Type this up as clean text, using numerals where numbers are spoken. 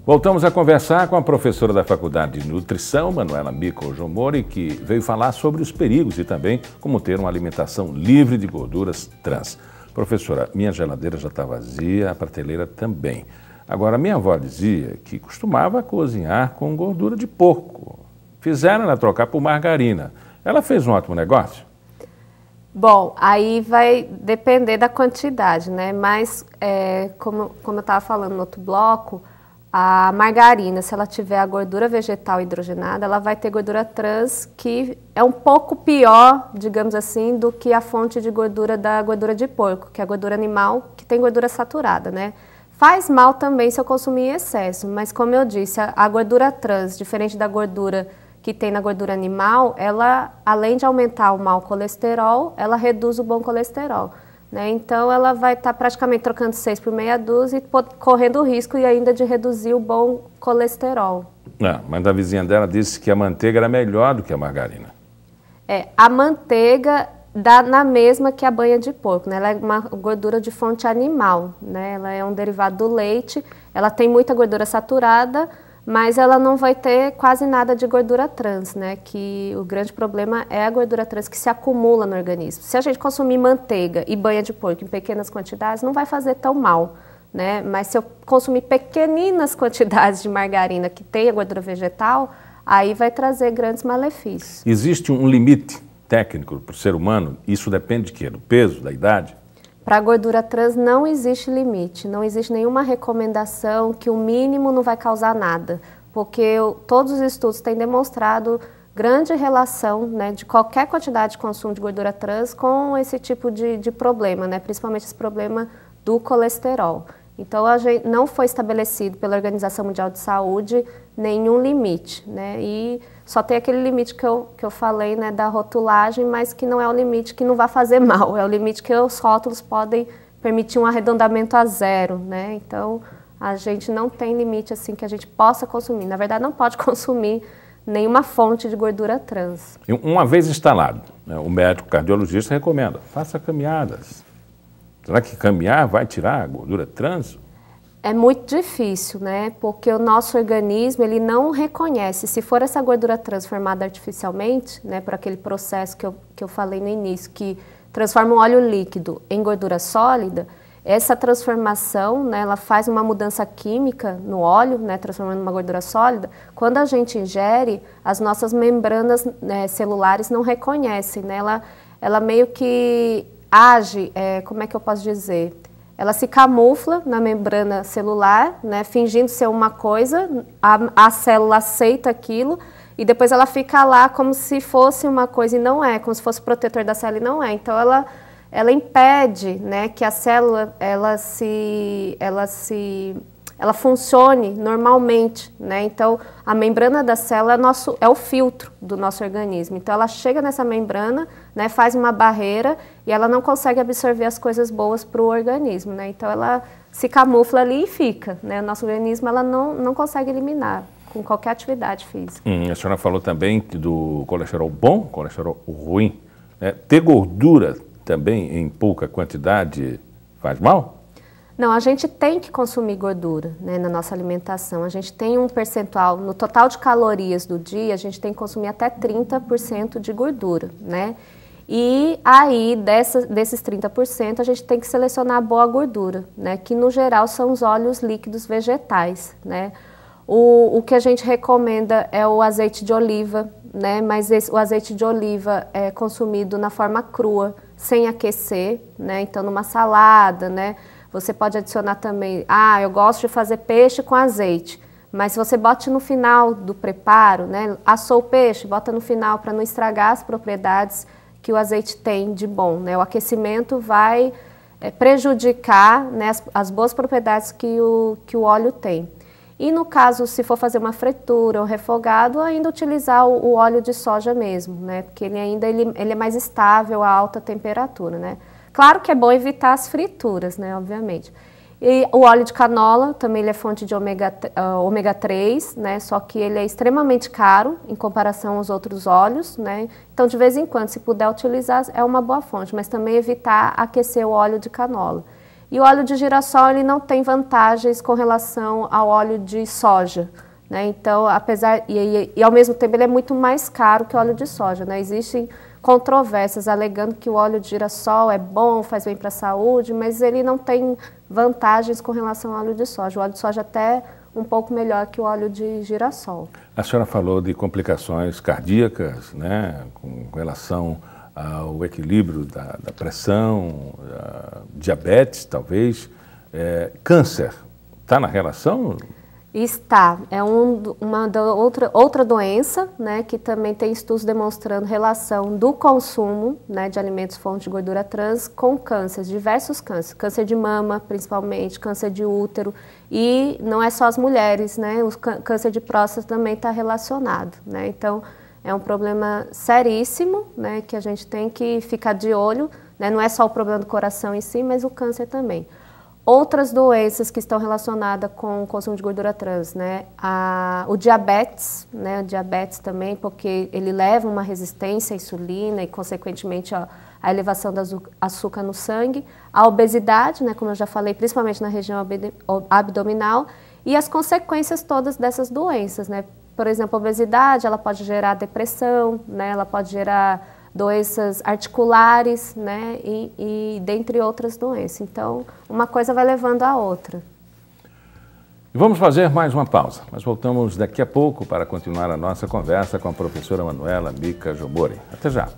Voltamos a conversar com a professora da Faculdade de Nutrição, Manuela Miko Jomori, que veio falar sobre os perigos e também como ter uma alimentação livre de gorduras trans. Professora, minha geladeira já está vazia, a prateleira também. Agora, minha avó dizia que costumava cozinhar com gordura de porco. Fizeram ela trocar por margarina. Ela fez um ótimo negócio? Bom, aí vai depender da quantidade, né? Mas, como eu estava falando no outro bloco, a margarina, se ela tiver a gordura vegetal hidrogenada, ela vai ter gordura trans, que é um pouco pior, digamos assim, do que a fonte de gordura da gordura de porco, que é a gordura animal, que tem gordura saturada, né? Faz mal também se eu consumir em excesso, mas como eu disse, a gordura trans, diferente da gordura que tem na gordura animal, ela, além de aumentar o mau colesterol, ela reduz o bom colesterol. Né? Então, ela vai estar praticamente trocando 6 por meia dúzia e correndo o risco e ainda de reduzir o bom colesterol. Mas a vizinha dela disse que a manteiga era melhor do que a margarina. A manteiga dá na mesma que a banha de porco, né? Ela é uma gordura de fonte animal, né? Ela é um derivado do leite, ela tem muita gordura saturada, mas ela não vai ter quase nada de gordura trans, né? Que o grande problema é a gordura trans que se acumula no organismo. Se a gente consumir manteiga e banha de porco em pequenas quantidades, não vai fazer tão mal, né? Mas se eu consumir pequeninas quantidades de margarina que tem a gordura vegetal, aí vai trazer grandes malefícios. Existe um limite técnico para o ser humano? Isso depende de quê? Do peso, da idade? Para a gordura trans não existe limite, não existe nenhuma recomendação que o mínimo não vai causar nada, porque todos os estudos têm demonstrado grande relação, né, de qualquer quantidade de consumo de gordura trans com esse tipo de problema, né, principalmente esse problema do colesterol. Então, não foi estabelecido pela Organização Mundial de Saúde nenhum limite, né, e só tem aquele limite que eu falei, né, da rotulagem, mas que não é o limite que não vai fazer mal, é o limite que os rótulos podem permitir um arredondamento a zero, né, então a gente não tem limite assim que a gente possa consumir, na verdade não pode consumir nenhuma fonte de gordura trans. Uma vez instalado, né, o médico cardiologista recomenda, faça caminhadas. Será que caminhar vai tirar a gordura trans? É muito difícil, né? Porque o nosso organismo, ele não reconhece. Se for essa gordura transformada artificialmente, né, por aquele processo que eu falei no início, que transforma um óleo líquido em gordura sólida, essa transformação, né, ela faz uma mudança química no óleo, né, transformando uma gordura sólida. Quando a gente ingere, as nossas membranas, né, celulares não reconhecem, né? Ela meio que age, como é que eu posso dizer? Ela se camufla na membrana celular, né, fingindo ser uma coisa, a célula aceita aquilo e depois ela fica lá como se fosse uma coisa e não é, como se fosse protetor da célula e não é. Então ela impede, né, que a célula ela funcione normalmente, né? Então a membrana da célula é o filtro do nosso organismo. Então ela chega nessa membrana, né, faz uma barreira e ela não consegue absorver as coisas boas para o organismo, né? Então ela se camufla ali e fica, né? O nosso organismo ela não consegue eliminar com qualquer atividade física. A senhora falou também do colesterol bom, colesterol ruim. Ter gordura também em pouca quantidade faz mal? Não, a gente tem que consumir gordura, né, na nossa alimentação. A gente tem um percentual, no total de calorias do dia, a gente tem que consumir até 30% de gordura, né? E aí, desses 30%, a gente tem que selecionar a boa gordura, né? Que no geral são os óleos líquidos vegetais, né? O que a gente recomenda é o azeite de oliva, né? Mas o azeite de oliva é consumido na forma crua, sem aquecer, né? Então, numa salada, né? Você pode adicionar também, eu gosto de fazer peixe com azeite, mas se você bote no final do preparo, né, assou o peixe, bota no final para não estragar as propriedades que o azeite tem de bom, né? O aquecimento vai prejudicar, né, as boas propriedades que o óleo tem. E no caso, se for fazer uma fritura ou refogado, ainda utilizar o óleo de soja mesmo, né? Porque ele é mais estável a alta temperatura, né? Claro que é bom evitar as frituras, né, obviamente. E o óleo de canola, também ele é fonte de ômega 3, né, só que ele é extremamente caro em comparação aos outros óleos, né. Então, de vez em quando, se puder utilizar, é uma boa fonte, mas também evitar aquecer o óleo de canola. E o óleo de girassol ele não tem vantagens com relação ao óleo de soja, né? Então, ao mesmo tempo ele é muito mais caro que o óleo de soja, né? Existem controvérsias alegando que o óleo de girassol é bom, faz bem para a saúde, mas ele não tem vantagens com relação ao óleo de soja. O óleo de soja até um pouco melhor que o óleo de girassol. A senhora falou de complicações cardíacas, né, com relação ao equilíbrio da pressão, diabetes, talvez. Câncer, está na relação? Está. É outra doença, né, que também tem estudos demonstrando relação do consumo, né, de alimentos fonte de gordura trans com cânceres, diversos cânceres. Câncer de mama, principalmente, câncer de útero. E não é só as mulheres, né, o câncer de próstata também está relacionado, né. Então, é um problema seríssimo, né, que a gente tem que ficar de olho, né, não é só o problema do coração em si, mas o câncer também. Outras doenças que estão relacionadas com o consumo de gordura trans, né? O diabetes, né? O diabetes também, porque ele leva uma resistência à insulina e, consequentemente, a elevação do açúcar no sangue. A obesidade, né? Como eu já falei, principalmente na região abdominal. E as consequências todas dessas doenças, né? Por exemplo, a obesidade, ela pode gerar depressão, né? Ela pode gerar doenças articulares, né, e dentre outras doenças. Então, uma coisa vai levando a outra. E vamos fazer mais uma pausa, mas voltamos daqui a pouco para continuar a nossa conversa com a professora Manuela Mica Jomori. Até já!